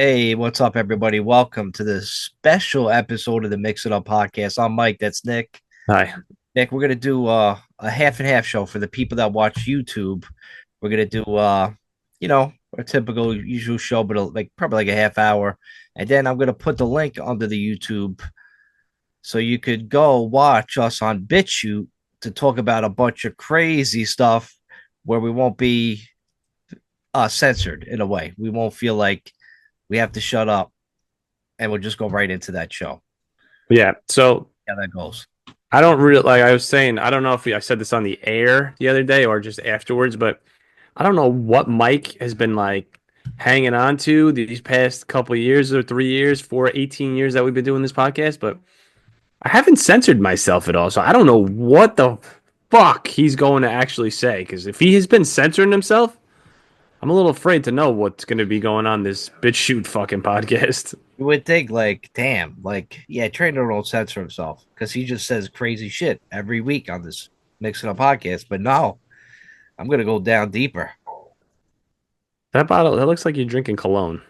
Hey, what's up, everybody? Welcome to this special episode of the Mix It Up podcast. I'm Mike. That's Nick. Hi. Nick, we're gonna do a half and half show for the people that watch YouTube. We're gonna do a typical usual show, but probably like a half hour, and then I'm gonna put the link under the YouTube so you could go watch us on BitChute to talk about a bunch of crazy stuff where we won't be censored in a way. We won't feel like we have to shut up, and we'll just go right into that show. Yeah. So Yeah, that goes. I don't really like I was saying, I don't know if I said this on the air the other day or just afterwards, but I don't know what Mike has been like hanging on to these past couple of years or 3 years, 18 years that we've been doing this podcast, but I haven't censored myself at all. So I don't know what the fuck he's going to actually say. Because if he has been censoring himself, I'm a little afraid to know what's going to be going on this bitch shoot fucking podcast. You would think, like, damn, like, yeah, Trainer don't censor himself because he just says crazy shit every week on this Mixing Up podcast. But no, I'm gonna go down deeper, That bottle, that looks like you're drinking cologne.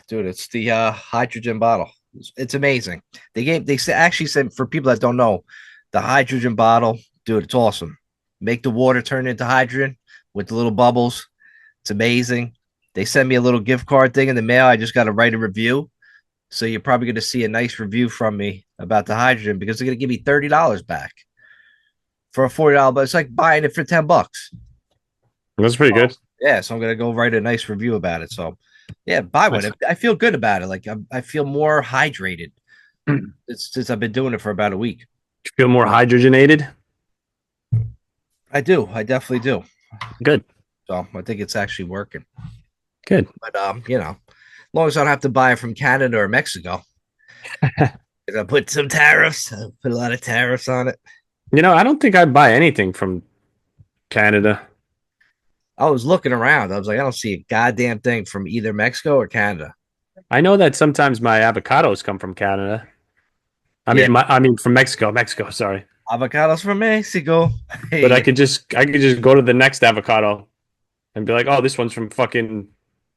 dude. It's the hydrogen bottle. It's amazing. Actually said for people that don't know, the hydrogen bottle, dude. It's awesome. Make the water turn into hydrogen with the little bubbles. It's amazing. They sent me a little gift card thing in the mail. I just got to write a review. So you're probably going to see a nice review from me about the hydrogen because they're going to give me $30 back for a $40, but it's like buying it for $10. That's pretty Oh, good. yeah, so I'm going to go write a nice review about it. So yeah, buy one. Nice. I feel good about it. Like I feel more hydrated. Since I've been doing it for about a week. Feel more hydrogenated? I do. I definitely do. Good. So I think it's actually working. Good. But as long as I don't have to buy it from Canada or Mexico, I put some tariffs. I put a lot of tariffs on it. I don't think I'd buy anything from Canada. I was looking around. I was like, I don't see a goddamn thing from either Mexico or Canada. I know that sometimes my avocados come from Canada. I Yeah, mean, I mean from Mexico. Mexico, sorry. avocados from Mexico. But I Hey, could just go to the next avocado and be like, oh, this one's from fucking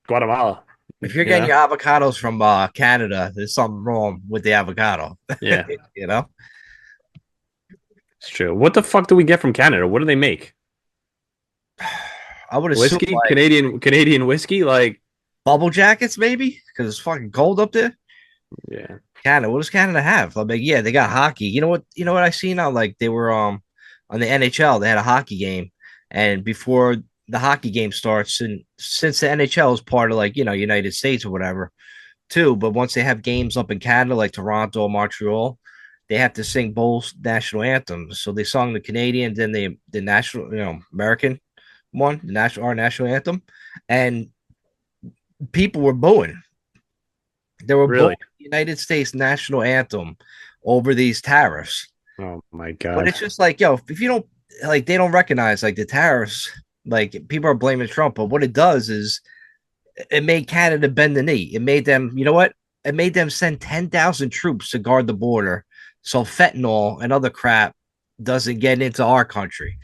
Guatemala. if you're You getting know? your avocados from Canada, there's something wrong with the avocado. Yeah, you know, it's true. What the fuck do we get from Canada? What do they make? I would assume Whiskey, like Canadian whiskey. Like, bubble jackets, maybe because it's fucking cold up there. yeah, Canada. What does Canada have? I'm like, yeah, they got hockey. You know what? You know what I see now? Like they were on the NHL. They had a hockey game, and before the hockey game starts, and since the NHL is part of like United States or whatever, too. But once they have games up in Canada, like Toronto, Montreal, they have to sing both national anthems. So they sung the Canadian, then the national, American one, our national anthem, and people were booing. They were booing really. the United States national anthem over these tariffs. Oh my But god. it's just like, yo, if you don't like, they don't recognize like the tariffs. Like people are blaming Trump, but what it does is it made Canada bend the knee. It made them, you know what? It made them send 10,000 troops to guard the border so fentanyl and other crap doesn't get into our country.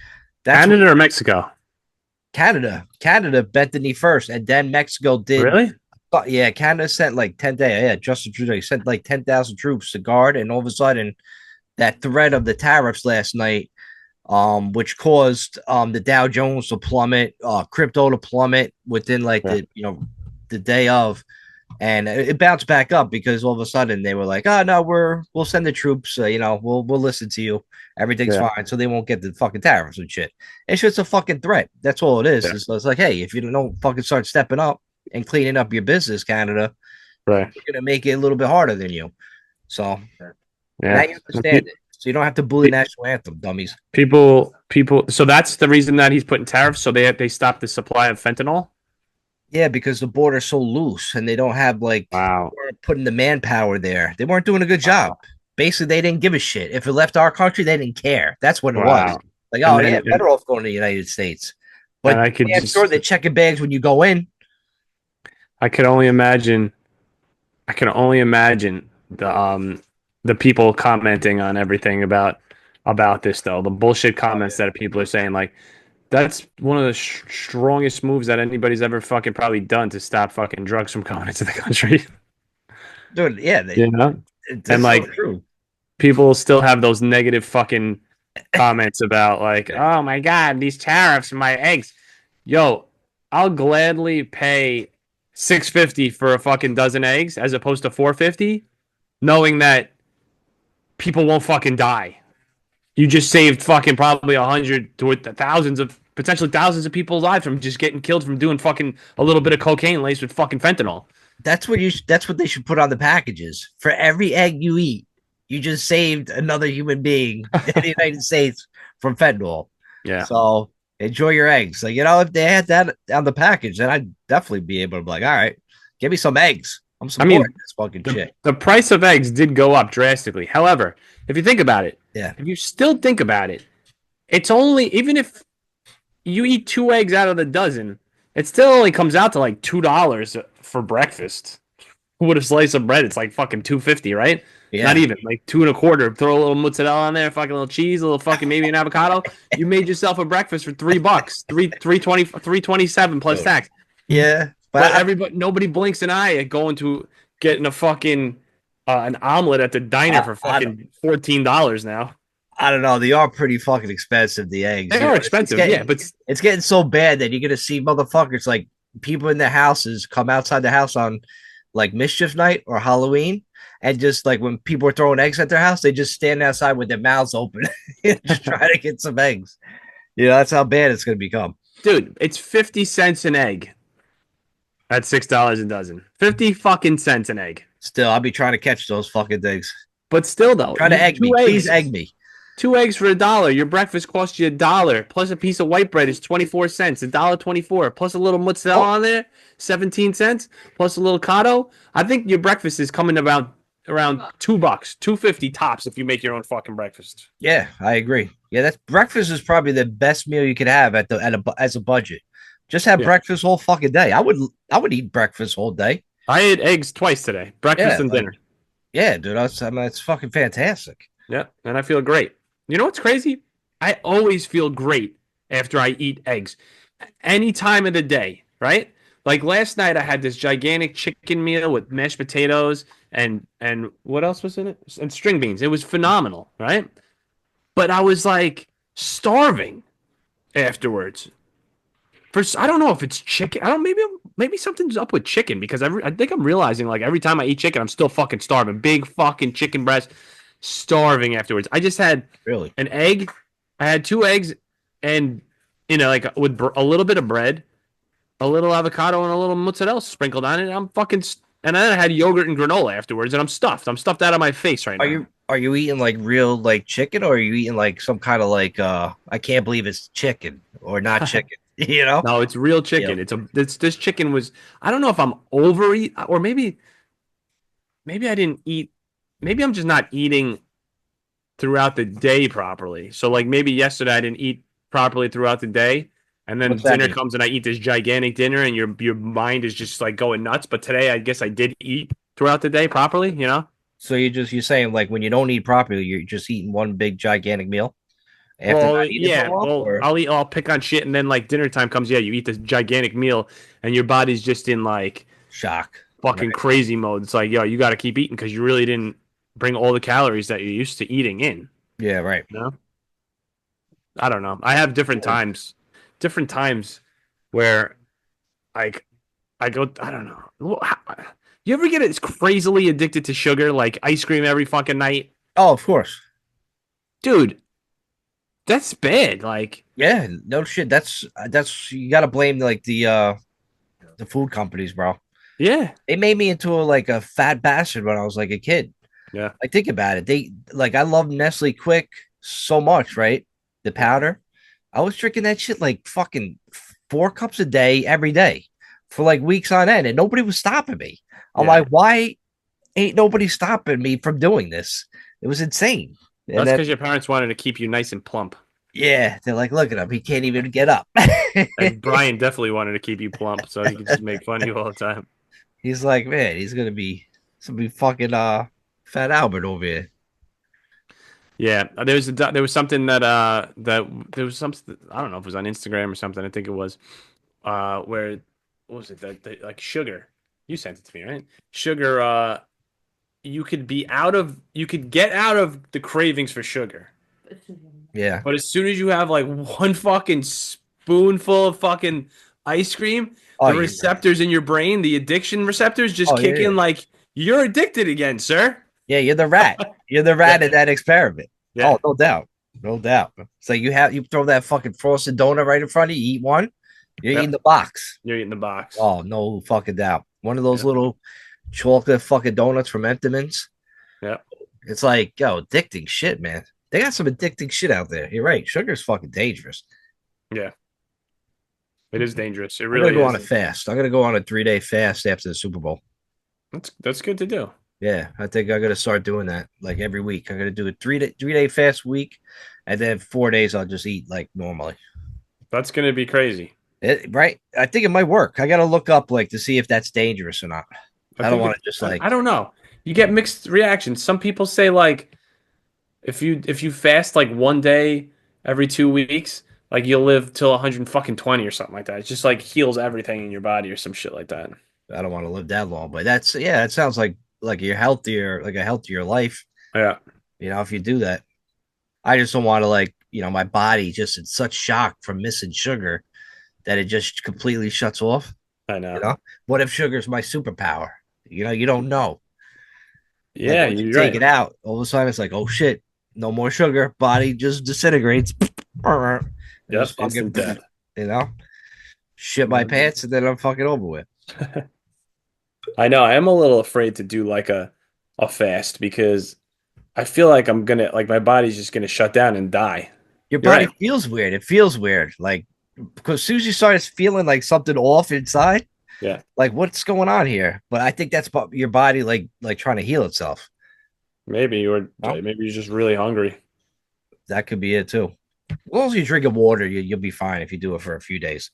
That's what Canada or Mexico? Canada bent the knee first, and then Mexico did. Really? But yeah, Canada sent like 10 days. Yeah, Justin Trudeau sent like 10,000 troops to guard, and all of a sudden, that threat of the tariffs last night, which caused the Dow Jones to plummet, crypto to plummet within like Yeah. the day of, and it bounced back up because all of a sudden they were like, oh no, we'll send the troops, we'll listen to you, everything's Yeah. fine, so they won't get the fucking tariffs and shit. It's just a fucking threat. That's all it is. Yeah. It's like, hey, if you don't fucking start stepping up and cleaning up your business, Canada, Right. we're gonna make it a little bit harder than you. So now Yeah. you understand it. So you don't have to bully national anthem, dummies. People. So that's the reason that he's putting tariffs. So they stopped the supply of fentanyl. Yeah, because the border's so loose and they don't have like Wow. weren't putting the manpower there. They weren't doing a good job. Basically, they didn't give a shit. If it left our country, they didn't care. That's what it was. Wow. Like, And oh then yeah, better off going to the United States. and But I'm sure they're checking bags when you go in. I could only imagine. I can only imagine the people commenting on everything about this though. The bullshit Oh comments yeah. that people are saying like, That's one of the strongest moves that anybody's ever fucking probably done to stop fucking drugs from coming into the country. Dude. Yeah, You know? And that's so like true. people still have those negative fucking comments about like, oh my God, these tariffs, my eggs. Yo, I'll gladly pay 650 for a fucking dozen eggs as opposed to 450, knowing that people won't fucking die. You just saved fucking probably 100 to thousands of potentially thousands of people's lives from just getting killed from doing fucking a little bit of cocaine laced with fucking fentanyl. That's what they should put on the packages. For every egg you eat, you just saved another human being in the United States from fentanyl. Yeah. So enjoy your eggs. Like, if they had that on the package, then I'd definitely be able to be like, all right, give me some eggs. I'm I supporting mean, this fucking the shit. the price of eggs did go up drastically. However, if you think about it, Yeah. if you still think about it, it's only even if you eat two eggs out of the dozen, it still only comes out to like $2 for breakfast. With a slice of bread, it's like fucking 250, right? Not Yeah. even like two and a quarter. Throw a little mozzarella on there, fucking little cheese, a little fucking maybe an avocado. You made yourself a breakfast for $3, 327 plus Dude. tax. Yeah. But But everybody, nobody blinks an eye at going to getting a fucking an omelet at the diner for I fucking $14 now. I don't know. They are pretty fucking expensive, the eggs. They are It's expensive, yeah, getting but so bad that you're gonna see motherfuckers like people in their houses come outside the house on like mischief night or Halloween, and just like when people are throwing eggs at their house, they just stand outside with their mouths open and just try to get some eggs. That's how bad it's gonna become. dude, it's 50 cents an egg at $6 a dozen. 50 fucking cents an egg. Still, I'll be trying to catch those fucking things. But still, though, Try to egg me. two Please eggs, egg me. 2 eggs for $1. Your breakfast costs you $1. Plus a piece of white bread is 24 cents, $1.24. Plus a little mozzarella Oh, on there, 17 cents. Plus a little cotto. I think your breakfast is coming around $2, 250 tops if you make your own fucking breakfast. yeah, I agree. Yeah, that's breakfast is probably the best meal you could have as a budget. Just have Yeah. breakfast all fucking day. I would eat breakfast all day. I ate eggs twice today, breakfast Yeah, and like dinner. yeah, dude. I mean, it's fucking fantastic. Yeah, and I feel great. You know what's crazy? I always feel great after I eat eggs, any time of the day, right? Like last night, I had this gigantic chicken meal with mashed potatoes and what else was in it? And string beans. It was phenomenal, right? But I was like starving afterwards. I don't know if it's chicken. I don't maybe something's up with chicken because I think I'm realizing like every time I eat chicken, I'm still fucking starving. Big fucking chicken breast, starving afterwards. I just had Really. an egg. I had 2 eggs and like with a little bit of bread, a little avocado, and a little mozzarella sprinkled on it. I'm fucking and then I had yogurt and granola afterwards, and I'm stuffed. I'm stuffed out of my face right Are now. you eating like real like chicken, or are you eating like some kind of like I can't believe it's chicken or not chicken? You know? No, it's real Yeah. chicken. This chicken was. I don't know if I'm overeat or maybe I didn't eat. Maybe I'm just not eating throughout the day properly. So like maybe yesterday I didn't eat properly throughout the day, and then What's that dinner mean? comes and I eat this gigantic dinner, and your mind is just like going nuts. But today I guess I did eat throughout the day properly. You know. So you're saying like when you don't eat properly, you're just eating one big gigantic meal after not Well, eating for a yeah. while, Well, or I'll pick on shit, and then like dinner time comes. Yeah, you eat this gigantic meal, and your body's just in like shock. fucking Right. crazy mode. It's like, yo, you got to keep eating because you really didn't bring all the calories that you're used to eating in. Yeah, right. You know? I don't know. I have different times where like I go. I don't know. You ever get as crazily addicted to sugar, like ice cream every fucking night, Oh, of course. dude? That's bad. Like, Yeah, no shit. That's you got to blame like the food companies, bro. yeah, They made me into like a fat bastard when I was like a kid. yeah, Like think about it. They like I love Nestle Quick so much, right? The powder. I was drinking that shit like fucking 4 cups a day every day for like weeks on end, and nobody was stopping me. I'm yeah. like, why ain't nobody stopping me from doing this? It was insane. And That's then because your parents wanted to keep you nice and plump. yeah, they're like, look at him, he can't even get up. And Brian definitely wanted to keep you plump so he could just make fun of you all the time. He's like, man, he's gonna be fucking Fat Albert over here. Yeah, there was something that there was something, I don't know if it was on Instagram or something. I think it was where what was it that like sugar. You sent it to me, right? Sugar. You could get out of the cravings for sugar, Yeah. but as soon as you have like one fucking spoonful of fucking ice cream, Oh the yeah. receptors in your brain, the addiction receptors, just Oh kick yeah. in like you're addicted again, sir. Yeah, you're the rat. You're the Yeah, rat in that experiment. yeah, Oh, no doubt. No doubt. So you throw that fucking frosted donut right in front of you, eat one, you're yeah. eating the box. You're eating the box. Oh, no fucking doubt. One of those Yeah, little chocolate fucking donuts from Entenmann's. yeah, It's like, yo, addicting shit, man. They got some addicting shit out there. You're right. Sugar's fucking dangerous. yeah. It is dangerous. It I'm gonna really go on a is. fast. I'm gonna go on a 3 day fast after the Super Bowl. That's good to do. Yeah, I think I'm gonna start doing that like every week. I'm gonna do a 3 day fast week, and then 4 days I'll just eat like normally. That's gonna be crazy. Right? I think it might work. I gotta look up like to see if that's dangerous or not. I I don't think want to just like I don't know. You get mixed reactions. Some people say like if you fast like one day every 2 weeks, like you'll live till 100 fucking 20 or something like that. It just like heals everything in your body or some shit like that. I don't want to live that long, but that's yeah, it sounds like you're healthier, like a healthier life. Yeah, If you do that. I just don't want to like my body just in such shock from missing sugar that it just completely shuts off. I You know. know, what if sugar's my superpower? You don't know. Like Yeah, once you you're take right. it out, all of a sudden it's like, oh shit, no more sugar. Body just disintegrates. And just Yep, fucking, instant death. you know, shit my Mhm. pants, and then I'm fucking over with. I know. I am a little afraid to do like a fast because I feel like I'm gonna like my body's just gonna shut down and die. Your You're body right. feels weird. It feels weird. Like because as soon as you start feeling like something off inside, Yeah. like what's going on here? But I think that's your body like trying to heal itself. Maybe or No, maybe you're just really hungry. that could be it too. As long as you drink water, you'll be fine if you do it for a few days.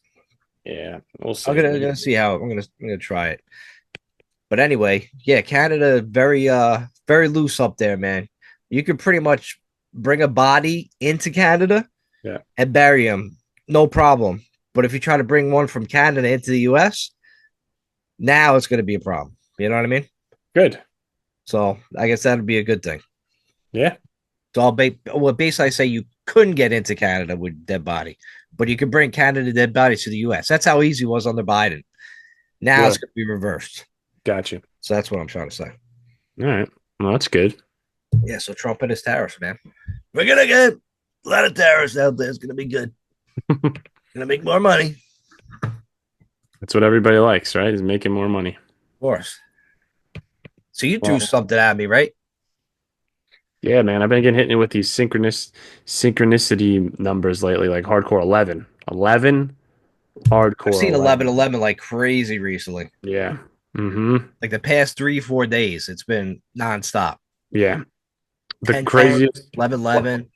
Yeah, we'll I'm see. gonna see how I'm gonna try it. But anyway, yeah, Canada very loose up there, man. You could pretty much bring a body into Canada Yeah, and bury him, no problem. But if you try to bring one from Canada into the US, now it's gonna be a problem. You know what I mean? good. So I guess that'd be a good thing. Yeah, So basically I say you couldn't get into Canada with dead body, but you could bring Canada dead bodies to the US. That's how easy it was under Biden. Now yeah, it's gonna be reversed. gotcha. So that's what I'm trying to say. All right. Well, that's good. Yeah, so Trump and his tariffs, man. We're gonna get a lot of tariffs out there. It's gonna be good. Gonna make more money. That's what everybody likes, right? Is making more money. Of course. So you threw Well, something at me, right? yeah, man. I've been getting hit with these synchronicity numbers lately, like hardcore 11. 11, I've hardcore seen 11. 11 like crazy recently. Yeah. Mm-hmm. Like the past 3 4 days, it's been nonstop. Yeah. The 10 10, craziest. 11 What? 11,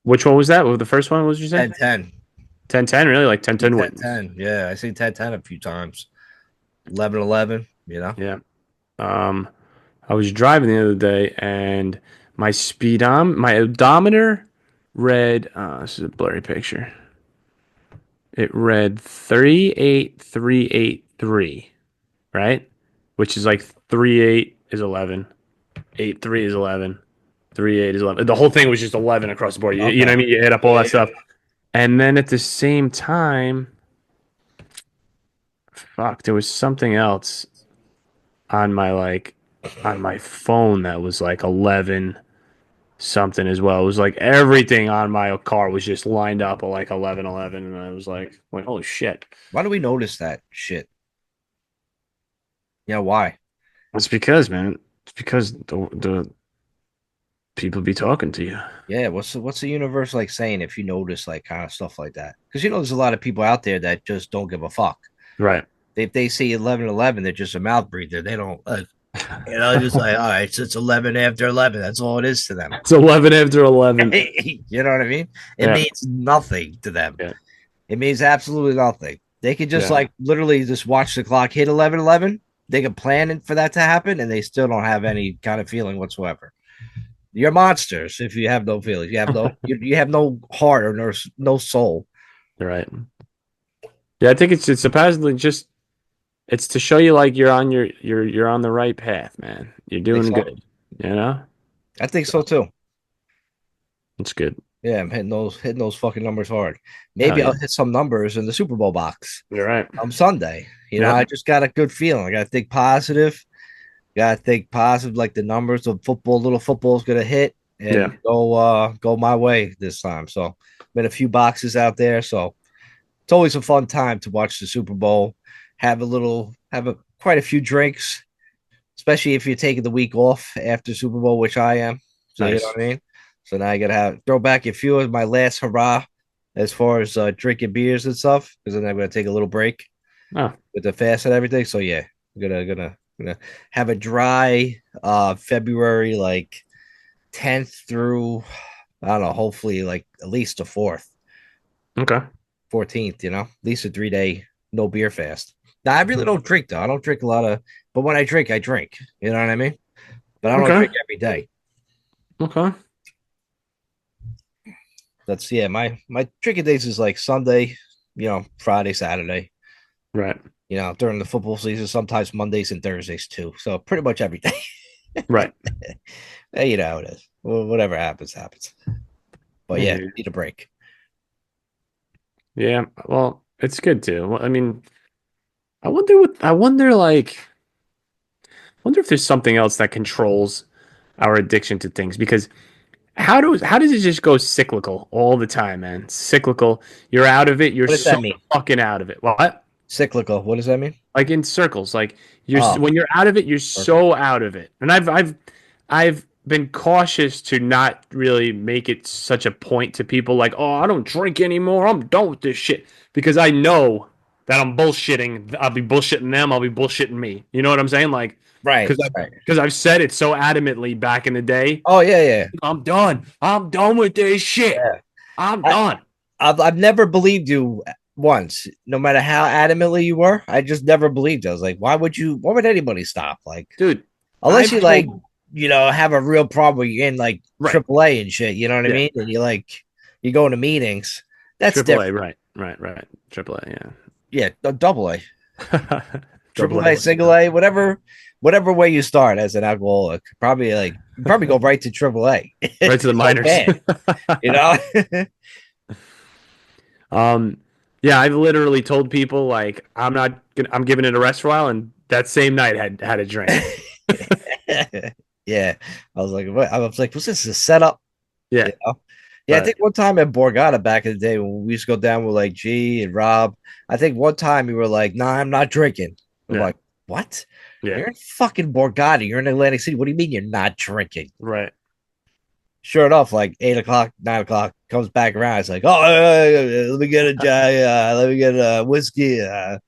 Which one was that? What was the first one? What did you say? 10 10. 10-10, really? Like 10-10 10 wins. 10. Yeah, I seen 10 10 a few times. 11 11, Yeah. Um, I was driving the other day and my odometer read, this is a blurry picture. It read 38383, right? Which is like 38 is 11, 83 is 11, 38 is 11. The whole thing was just 11 across the board. You know what Okay. I mean? You add up all Yeah, that stuff. And then at the same time, fuck, there was something else on my phone that was like 11 something as well. It was like everything on my car was just lined up at like 11 11, and I was like holy shit. why do we notice that shit? Yeah, why? It's because, man, it's because the people be talking to you. Yeah, what's the universe like saying if you notice like kind of stuff like that? Because there's a lot of people out there that just don't give a fuck. Right. If they see 11 11, they're just a mouth breather. They don't, just like, all right, so it's 11 after 11. That's all it is to them. It's 11 after 11. You know what I mean? It Yeah. means nothing to them. Yeah. It means absolutely nothing. They could just Yeah. like literally just watch the clock hit 11 11. They could plan for that to happen and they still don't have any kind of feeling whatsoever. You're monsters if you have no feelings. You have no heart or no soul. Right. Yeah, I think it's supposedly just it's to show you like you're on you're on the right path, man. You're Think doing so? good. You know? I think so So too. it's good. Yeah, I'm hitting those fucking numbers hard. Hell Maybe I'll yeah. hit some numbers in the Super Bowl box You're right. on Sunday. I Yep. just got a good feeling. I got to think positive. Got to think positive, like the numbers of football, little football is gonna hit and Yeah. go my way this time. So, been a few boxes out there. So it's always a fun time to watch the Super Bowl. Have a quite a few drinks, especially if you're taking the week off after Super Bowl, which I am. So you know Nice. what I mean. So now I gotta throw back a few of my last hurrah as far as drinking beers and stuff, because then I'm gonna take a little break Oh, with the fast and everything. So yeah, gonna have a dry February like 10th through I don't know, hopefully like at least the 4th, okay. 14th, at least a 3 day no beer fast. Now I really don't drink though. I don't drink a lot of, but when I drink, I drink. You know what I mean? But I don't Okay. drink every day. Okay. That's yeah, my drinking days is like Sunday, Friday, Saturday, Right. during the football season, sometimes Mondays and Thursdays too. So pretty much every day. Right. Hey, you know how it is. Well, whatever happens, happens. But yeah, Yeah. need a break. Yeah. Well, it's good too. Well, I mean, I wonder like wonder if there's something else that controls our addiction to things because how does it just go cyclical all the time, man? Cyclical. You're out of it. You're What does so that mean? fucking out of it. What? Cyclical. What does that mean? Like in circles. Like Oh, when you're out of it, you're perfect. so out of it. And I've been cautious to not really make it such a point to people like, oh, I don't drink anymore. I'm done with this shit because I know that I'm bullshitting. I'll be bullshitting them. I'll be bullshitting me. You know what I'm saying? Like, Right, right. because I've said it so adamantly back in the day. Oh yeah, yeah, I'm done. I'm done with this shit. yeah. I'm I, done, I've never believed you once, no matter how adamantly you were. I just never believed you. I was like, why would you? Why would anybody stop? Like, dude. unless I've you like, told have a real problem where you're in like right. AAA and shit. You know what I Yeah. mean? And you go into meetings. That's Triple A. different. Right. Right. Right. Triple A. Yeah, double A, Double triple A. A, single A, whatever way you start as an alcoholic. Probably go right to triple A. Right to the It's so minors. bad, you know. Um, yeah, I've literally told people like I'm giving it a rest for a while, and that same night had a drink. Yeah, I was like, what? I was like, was this a setup? Yeah, You know? Yeah, I right. think one time at Borgata back in the day when we used to go down with like G and Rob, I think one time we were like, "Nah, I'm not drinking." I'm Yeah, like, "What? yeah, You're in fucking Borgata. You're in Atlantic City. What do you mean you're not drinking?" right. Sure enough, like 8 o'clock, 9 o'clock comes back around. It's like, "Oh, let me get let me get a whiskey," and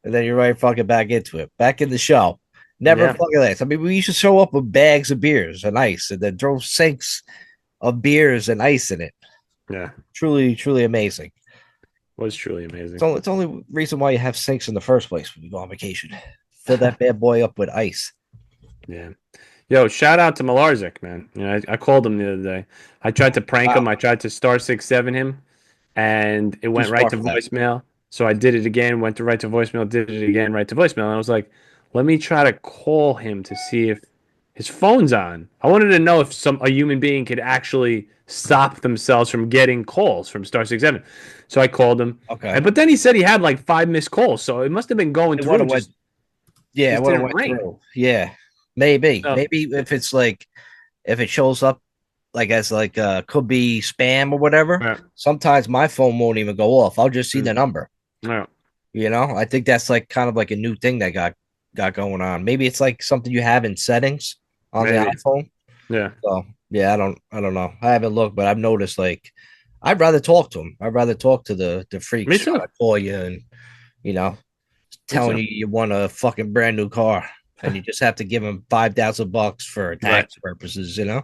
then you're right fucking back into it, back in the show. Never Yeah, fucking last. I mean, we used to show up with bags of beers and ice, and then throw sinks of beers and ice in it. yeah. Truly, truly amazing. Was truly amazing. It's the only reason why you have sinks in the first place when you go on vacation. Fill that bad boy up with ice. Yeah. Yo, shout out to Malarzik, man. I called him the other day. I tried to prank him. Wow, I tried to star 6 7 him, and it too went right smart to for that. voicemail. So I did it again, went to right to voicemail, did it again, right to voicemail. And I was like, let me try to call him to see if his phone's on. I wanted to know if a human being could actually stop themselves from getting calls from star 6 7. So I called him, Okay, and but then he said he had like 5 missed calls, so it must have been going it would through. have went. Just Yeah, it just would have didn't went ring. through. Yeah, maybe, So maybe if it's like if it shows up like as like could be spam or whatever. yeah, Sometimes my phone won't even go off. I'll just see the mm, number. yeah, I think that's like kind of like a new thing that got going on. Maybe it's like something you have in settings on the maybe, iPhone. yeah. So yeah, I don't know. I haven't looked, but I've noticed like I'd rather talk to them. I'd rather talk to the Me freaks too. trying to call you and you know Me telling too. you want a fucking brand new car and you just have to give them $5,000 for Right. tax purposes. Yeah.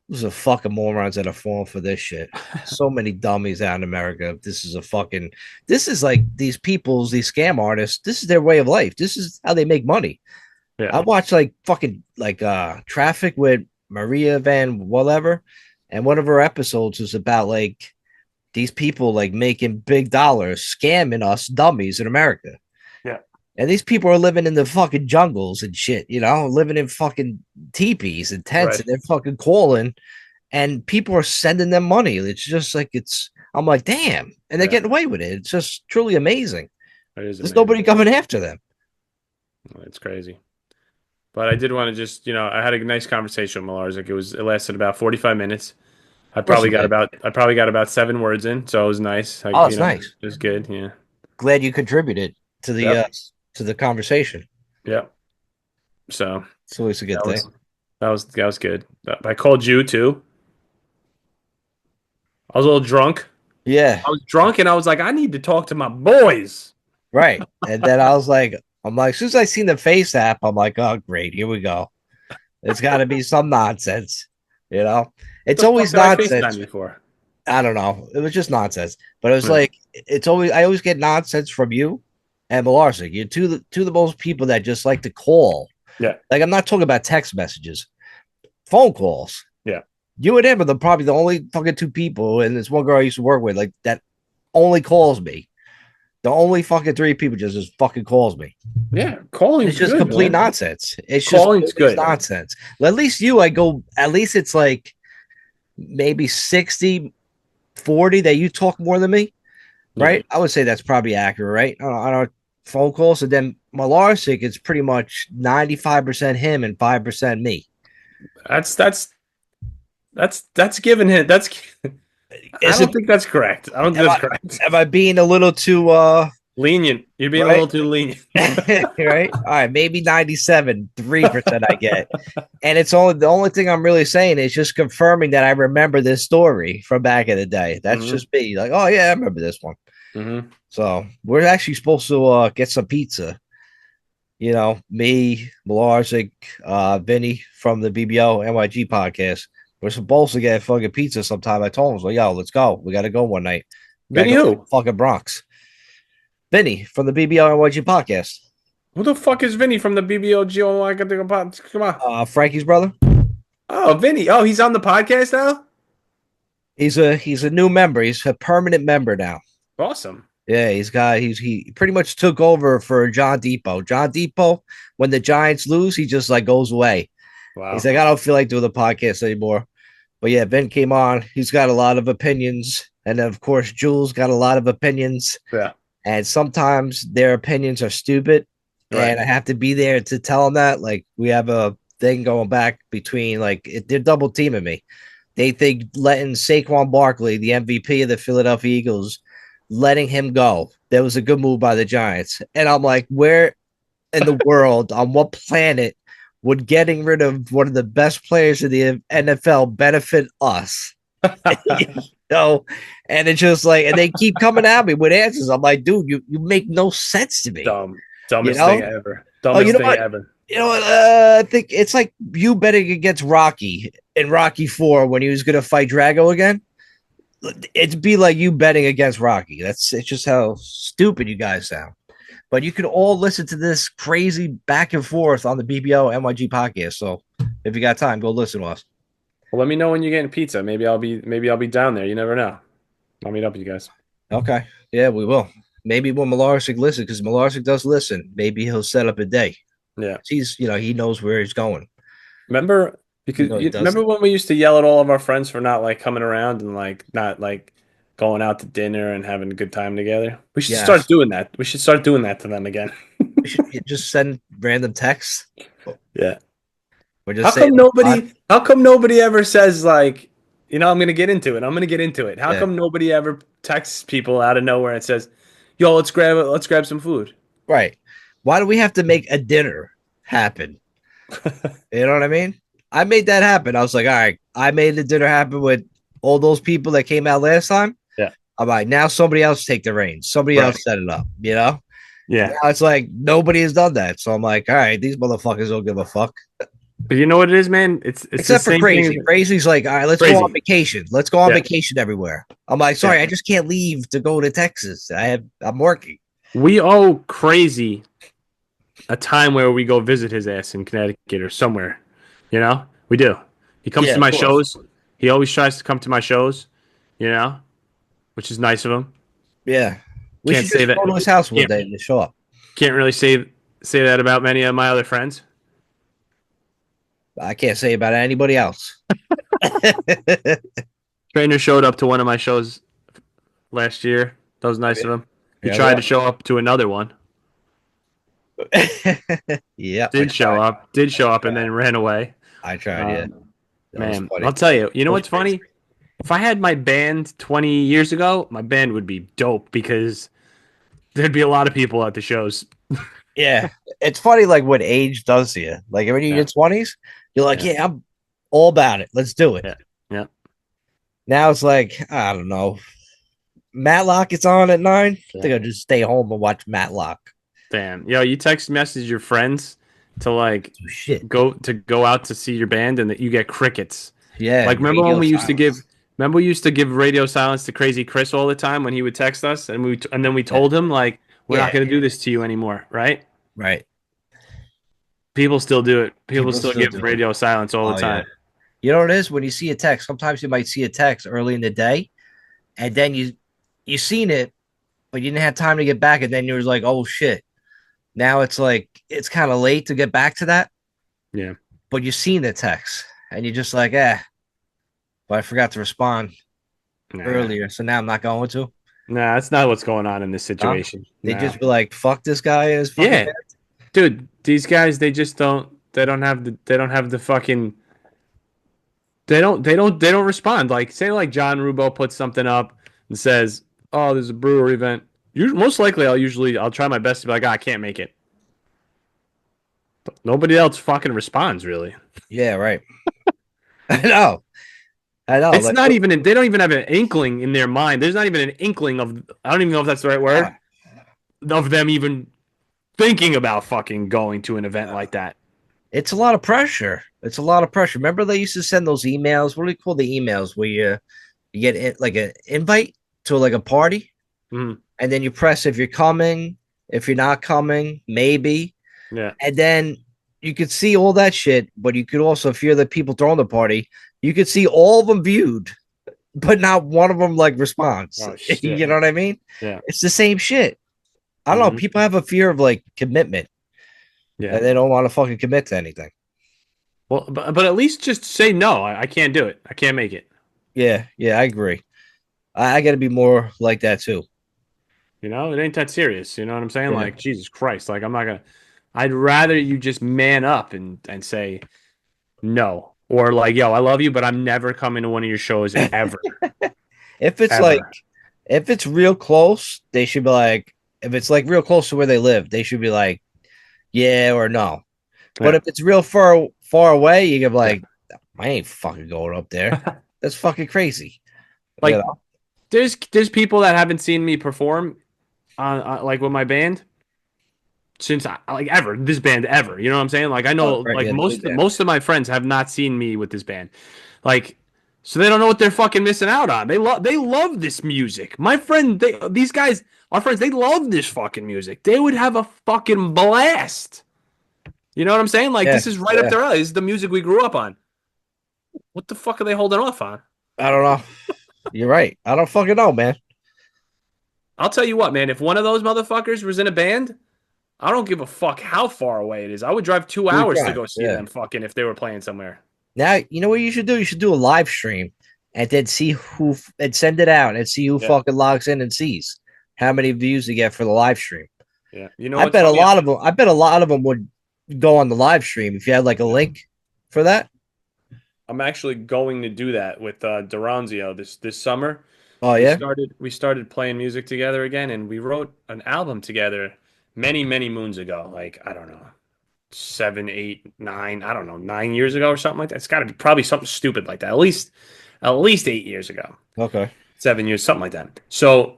There's a fucking morons that are falling for this shit. So many dummies out in America. This is like these scam artists. This is their way of life. This is how they make money. Yeah. I watch like fucking like traffic with Maria Van whatever, and one of her episodes was about like these people like making big dollars scamming us dummies in America. Yeah. And these people are living in the fucking jungles and shit, living in fucking teepees and tents, Right. and they're fucking calling, and people are sending them money. It's just like I'm like, damn, and they're Yeah. getting away with it. It's just truly amazing. It is There's amazing. nobody coming after them. It's crazy. But I did want to just, I had a nice conversation with Malarzik. It lasted about 45 minutes. Of course you did. I probably got about 7 words in, so it was nice. Oh, it's nice. It was good. Yeah. Glad you contributed to the Yep. uh to the conversation. Yep. So It's always a good that thing. was that was good. I called you too. I was a little drunk. Yeah, I was drunk and I was like, I need to talk to my boys. right. And then I'm like, as soon as I seen the face app, I'm like, oh great, here we go. It's got to be some nonsense, you know. It's The fuck always did I FaceTime nonsense. you for? I don't know. It was just nonsense. But it was Yeah. like I always get nonsense from you and Malarsic. You're two of the most people that just like to call. Yeah. Like I'm not talking about text messages, phone calls. Yeah. You and him are probably the only fucking two people, and this one girl I used to work with, like that only calls me. The only fucking three people just fucking calls me. Yeah. It's Calling's just good, complete man. nonsense. It's just Calling's always good. nonsense. At least you, I go, at least it's like maybe 60-40 that you talk more than me, Yeah. right? I would say that's probably accurate, right? On our phone calls. And then Malarsic, it's pretty much 95% him and 5% me. That's that's that's giving him that's I Is don't it, think that's correct. I don't think am that's I, correct. am I being a little too, Lenient. You're being a right? little too lenient. Right? All right, maybe 97, 3% I get. And it's only the only thing I'm really saying is just confirming that I remember this story from back in the day. That's hmm just me. Like, oh yeah, I remember this one. hmm So we're actually supposed to get some pizza. Me, Malarzik, Vinny from the BBO NYG podcast. We're supposed to get fucking pizza sometime. I told him, like, yo, let's go. We gotta go one night. We gotta Vinny go to who? the fucking Bronx. Vinny from the BBO NYG podcast. Who the fuck is Vinny from the BBOG? Come on. Frankie's brother. Oh, Vinny. Oh, he's on the podcast now? He's a new member. He's a permanent member now. Awesome. Yeah, he pretty much took over for John Depot. John Depot, when the Giants lose, he just like goes away. He's Wow. like, I don't feel like doing the podcast anymore. But yeah, Ben came on. He's got a lot of opinions. And then, of course, Jules got a lot of opinions. Yeah. And sometimes their opinions are stupid. Right. And I have to be there to tell them that. Like, we have a thing going back between, like, they're double teaming me. They think letting Saquon Barkley, the MVP of the Philadelphia Eagles, letting him go, that was a good move by the Giants. And I'm like, where in the world, on what planet, would getting rid of one of the best players in the NFL benefit us? No, and it's just like, and they keep coming at me with answers. I'm like, dude, you make no sense to me. Dumb. You Dumbest thing know? ever. Oh, you Dumbest know thing what? ever. I think it's like you betting against Rocky in Rocky 4 when he was going to fight Drago again. It'd be like you betting against Rocky. It's just how stupid you guys sound. But you can all listen to this crazy back and forth on the BBO NYG podcast. So if you got time, go listen to us. Well, let me know when you're getting pizza. Maybe I'll be down there. You never know. I'll meet up with you guys. Okay. Yeah, we will. Maybe when Malarsic listens, because Malarsic does listen, maybe he'll set up a day. Yeah. He knows where he's going. Remember You because know he you does remember that. when we used to yell at all of our friends for not like coming around and like not like going out to dinner and having a good time together? We should start Yes. doing that. We should start doing that to them again. We should just send random texts Yeah. or just say, How come nobody ever says like, I'm gonna get into it. I'm gonna get into it. How yeah, come nobody ever texts people out of nowhere and says, "Yo, let's grab some food." right. Why do we have to make a dinner happen? You know what I mean? I made that happen. I was like, all right, I made the dinner happen with all those people that came out last time. Yeah. I'm like, now somebody else take the reins. Somebody Right. else set it up, you know? Yeah. Now it's like nobody has done that. So I'm like, all right, these motherfuckers don't give a fuck. But you know what it is, man? It's the Except for same Crazy. thing. Crazy's like, all right, let's go on Crazy. vacation. Let's go on Yeah. vacation everywhere. I'm like, sorry, Yeah. I just can't leave to go to Texas. I'm working. We owe Crazy a time where we go visit his ass in Connecticut or somewhere. We do. He comes Yeah, to of my course. shows. He always tries to come to my shows, you know, which is nice of him. Yeah. We Can't should say just that. go to his house one Can't day and show up. can't really say that about many of my other friends. I can't say about anybody else. Trainer showed up to one of my shows last year. That was nice of him. He Yeah, tried to yeah. show up to another one. Yeah, I Did show tried. up. Did I show up and tried. then ran away. I tried, yeah. Um, That was man, funny. I'll tell you. You know That was what's crazy. funny? If I had my band 20 years ago, my band would be dope because there'd be a lot of people at the shows. Yeah. It's funny like what age does to you. Like when you're in your Yeah, 20s, you're like, yeah, yeah, I'm all about it. Let's do it. yeah, yeah. Now it's like, I don't know. Matlock is on at 9. I Yeah. think I'll just stay home and watch Matlock. Damn. Yo, you text message your friends to like Oh, shit. go out to see your band and that you get crickets. Yeah, Like radio silence. remember we used to give radio silence to Crazy Chris all the time when he would text us and then we Yeah. told him like we're not Yeah, going to do this to you anymore, right? right. People still do it. People People still still give do it. radio silence all the Oh, yeah. time. You know what it is? When you see a text, sometimes you might see a text early in the day, and then you seen it, but you didn't have time to get back, and then you was like, oh shit. Now it's like it's kind of late to get back to that, Yeah. but you seen the text, and you're just like, eh, but I forgot to respond Nah. earlier, so now I'm not going to. Nah, that's not what's going on in this Huh? situation. They Nah. just be like, fuck this guy and his fucking Yeah. bed. Dude, these guys they don't have the fucking they don't respond. Like say like John Rubo puts something up and says, "Oh, there's a brewery event." Most likely I'll try my best to be like, "Ah, I can't make it." But nobody else fucking responds really. Yeah, right. I know. I know. It's Like, not even they don't even have an inkling in their mind. There's not even an inkling of I don't even know if that's the right uh, word of them even thinking about fucking going to an event like that. it's a lot of pressure. It's a lot of pressure. Remember they used to send those emails. What do you call the emails where you get like an invite to like a party, Mhm. and then you press if you're coming, if you're not coming, maybe, Yeah. and then you could see all that shit. But you could also, if you're the people throwing the party, you could see all of them viewed, but not one of them like responds. Oh shit. You know what I mean? Yeah. It's the same shit. I don't know. Hmm. People have a fear of like commitment, Yeah. and they don't want to fucking commit to anything. Well, but at least just say no. I can't do it. I can't make it. Yeah, yeah, I agree. I got to be more like that too. You know, it ain't that serious. You know what I'm saying? Yeah. Like Jesus Christ. Like I'm not gonna. I'd rather you just man up and say no, or like, yo, I love you, but I'm never coming to one of your shows ever, If it's like, ever. if it's real close, they should be like, if it's like real close to where they live, they should be like, yeah or no. But Yeah. if it's real far away, you can be Yeah. like, I ain't fucking going up there. That's fucking crazy. You Like know? there's people that haven't seen me perform like with my band since like ever this band ever. You know what I'm saying? Like I Oh, know right, like yeah, the big band. most of my friends have not seen me with this band. Like so they don't know what they're fucking missing out on. They love this music. My friend these guys our friends they love this fucking music. They would have a fucking blast. You know what I'm saying? Like Yeah, this is right up yeah. their alley. This is the music we grew up on. What the fuck are they holding off on? I don't know. You're right. I don't fucking know, man. I'll tell you what, man. If one of those motherfuckers was in a band, I don't give a fuck how far away it is. I would drive two Who hours to drive? go see Yeah. them fucking if they were playing somewhere. Now you know what you should do. You should do a live stream and then see who and send it out and see who Yeah, fucking logs in and sees how many views they get for the live stream. yeah. You know I what's bet a funny? lot of them. I bet a lot of them would go on the live stream if you had like a link for that. I'm actually going to do that with Duranzio this summer. Oh yeah. We started playing music together again, and we wrote an album together many moons ago. Like I don't know, 7, 8, 9. I don't know, 9 years ago or something like that. It's got to be probably something stupid like that. At least 8 years ago, Okay. 7 years, something like that. So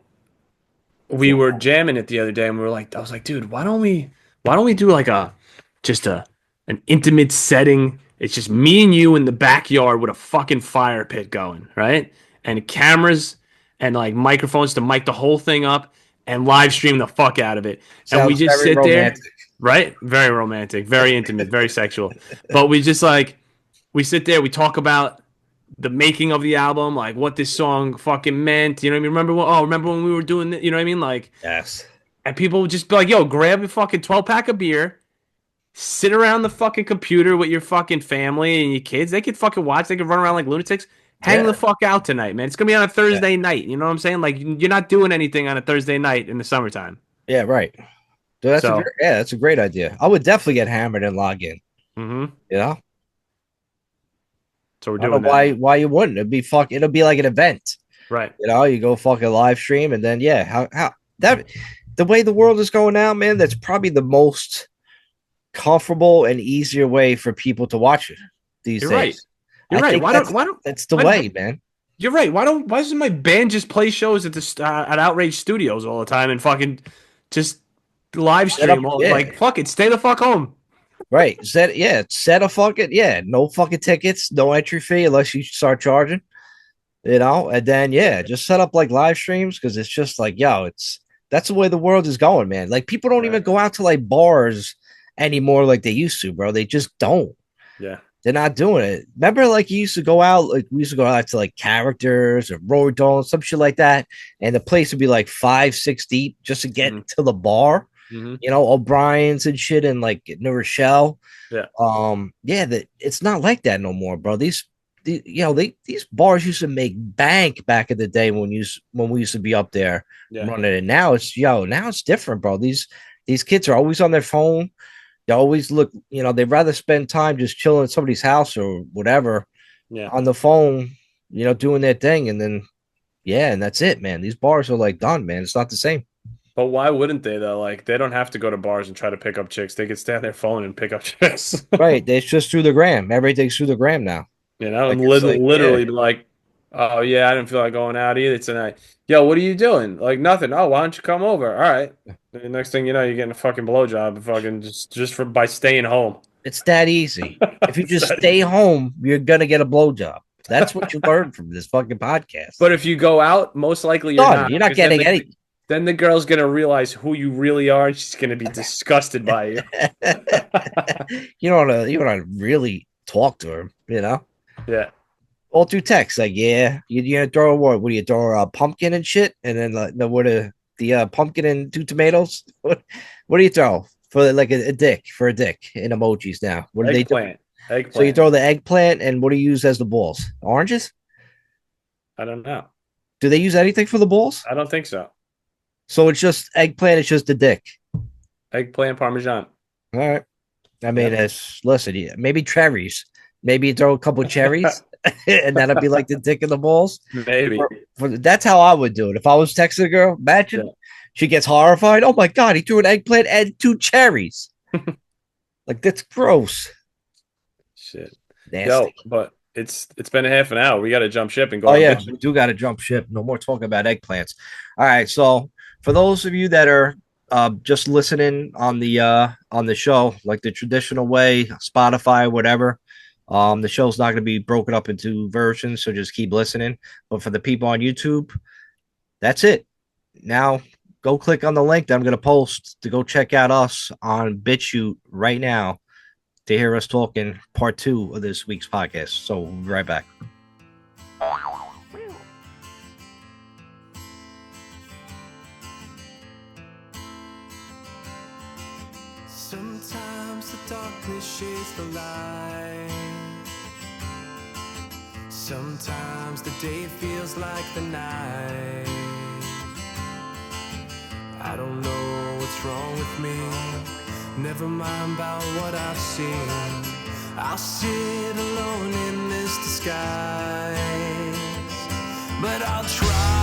we were jamming it the other day, and I was like, dude, why don't we do like just an intimate setting? It's just me and you in the backyard with a fucking fire pit going, right? And cameras and like microphones to mic the whole thing up and live stream the fuck out of it. And we Sounds just very sit there, romantic. right? Very romantic, very intimate, very sexual. But we just like we sit there, we talk about the making of the album, like what this song fucking meant. You know what I mean? Remember when we were doing that? You know what I mean? Like, Yes. and people would just be like, yo, grab a fucking 12 pack of beer, sit around the fucking computer with your fucking family and your kids. They could fucking watch. They could run around like lunatics. Hang the Yeah. fuck out tonight, man. It's gonna be on a Yeah. Thursday night. You know what I'm saying? Like, you're not doing anything on a Thursday night in the summertime. Yeah. Right. So So, that's a great idea. I would definitely get hammered and log in. mm-hmm. You know, So we're I don't know doing that. why you wouldn't. It'll be like an event. Right. You know, you go fucking live stream and then yeah, how that the way the world is going now, man, that's probably the most comfortable and easier way for people to watch it these You're right. days. You're I right. think that's the why, way, man. you're right. Why doesn't my band just play shows at at Outrage Studios all the time and fucking just live Set up, stream all yeah, like fuck it, stay the fuck home. right. Set a fucking no fucking tickets, no entry fee unless you start charging. You know, and then yeah, just set up like live streams because it's just like yo, it's that's the way the world is going, man. Like people don't Right. even go out to like bars anymore like they used to, bro. They just don't. Yeah. They're not doing it. Remember, like you used to go out, like we used to go out to like characters or road dogs, some shit like that, and the place would be like 5, 6 deep just to get Mm-hmm. to the bar. Mm-hmm. You know, O'Brien's and shit, and like New Rochelle. Yeah. Yeah, that it's not like that no more, bro. These bars used to make bank back in the day when we used to be up there Yeah. running it. Now it's different, bro. These kids are always on their phone. They always look, they'd rather spend time just chilling at somebody's house or whatever Yeah. on the phone, doing their thing. And then, yeah, and that's it, man. These bars are like done, man. It's not the same. But why wouldn't they though? Like they don't have to go to bars and try to pick up chicks. They could stay on their phone and pick up chicks. Right. It's just through the gram. Everything's through the gram now. You know, Like, and it's like, yeah, literally be like, oh yeah, I didn't feel like going out either tonight. Yo, what are you doing? Like nothing. Oh, why don't you come over? All right. The next thing you know, you're getting a fucking blowjob, fucking just for by staying home. it's that easy. If you It's just that stay easy. home, you're going to get a blowjob. That's what you learned from this fucking podcast. But if you go out, most likely you're Done. not. You're not Because then getting any. then the girl's gonna realize who you really are, and she's gonna be disgusted by you. You don't want to really talk to her, Yeah. all through text. Like, yeah, you're gonna throw what? What do you throw a pumpkin and shit? And then what the pumpkin and 2 tomatoes? What do you throw for like a dick for a dick in emojis now? What do they do? Eggplant. So you Eggplant. throw the eggplant and what do you use as the balls? Oranges? I don't know. Do they use anything for the balls? I don't think so. So it's just eggplant. It's just the dick. Eggplant parmesan. All right. I mean, Yeah. listen, yeah, maybe cherries. Maybe you throw a couple cherries, and that'd be like the dick and the balls. Maybe. That's how I would do it. If I was texting a girl, imagine Yeah. she gets horrified. Oh my god, he threw an eggplant and 2 cherries. Like that's gross, Shit. Yo, nasty. but it's been a half an hour. We gotta jump ship and go Oh on yeah, bitch. we do got to jump ship. No more talking about eggplants. All right, so for those of you that are just listening on the show, like the traditional way, Spotify, whatever. The show's not going to be broken up into versions, so just keep listening. But for the people on YouTube, that's it. Now go click on the link that I'm going to post to go check out us on BitChute right now to hear us talking part 2 of this week's podcast. So we'll be right back. Sometimes the darkness shades the light. Sometimes the day feels like the night. I don't know what's wrong with me. Never mind about what I've seen. I'll sit alone in this disguise, but I'll try